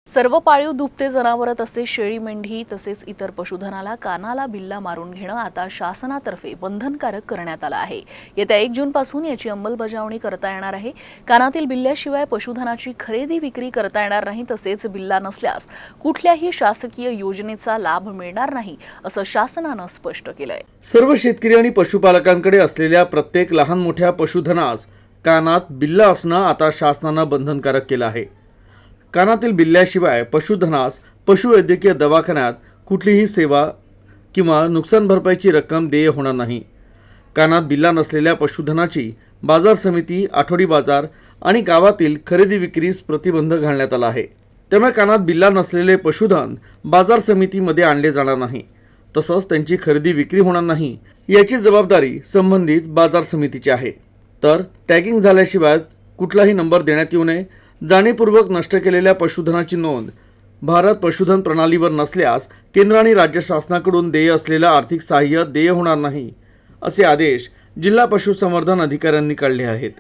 सर्व पाळीव दुभते जनावर तसेच शेळी मेंढी तसेच इतर पशुधनाला कानाला बिल्ला मारून घेणं आता शासनातर्फे बंधनकारक करण्यात आलं आहे। येत्या 1 जूनपासून याची अंमलबजावणी करता येणार आहे। कानातील बिल्ल्याशिवाय पशुधनाची खरेदी विक्री करता येणार नाही, तसेच बिल्ला नसल्यास कुठल्याही शासकीय योजनेचा लाभ मिळणार नाही, असं शासनानं स्पष्ट केलंय। सर्व शेतकरी आणि पशुपालकांकडे असलेल्या प्रत्येक लहान मोठ्या पशुधनास कानात बिल्ला असणं आता शासनानं बंधनकारक केलं आहे। कानातील बिल्ल्याशिवाय पशुधनास पशुवैद्यकीय दवाखान्यात कुठलीही सेवा किंवा नुकसान भरपाईची रक्कम देय होणार नाही। कानात बिल्ला नसलेल्या पशुधनाची बाजार समिती, आठवडी बाजार आणि गावातील खरेदी विक्रीस प्रतिबंध घालण्यात आला आहे। त्यामुळे कानात बिल्ला नसलेले पशुधन बाजार समितीमध्ये आणले जाणार नाही, तसंच त्यांची खरेदी विक्री होणार नाही याची जबाबदारी संबंधित बाजार समितीची आहे। तर टॅगिंग झाल्याशिवाय कुठलाही नंबर देण्यात येऊ नये। जाणीवपूर्वक नष्ट केलेल्या पशुधनाची नोंद भारत पशुधन प्रणालीवर नसल्यास केंद्र आणि राज्य शासनाकडून देय असलेलं आर्थिक सहाय्य देय होणार नाही, असे आदेश जिल्हा पशुसंवर्धन अधिकाऱ्यांनी काढले आहेत।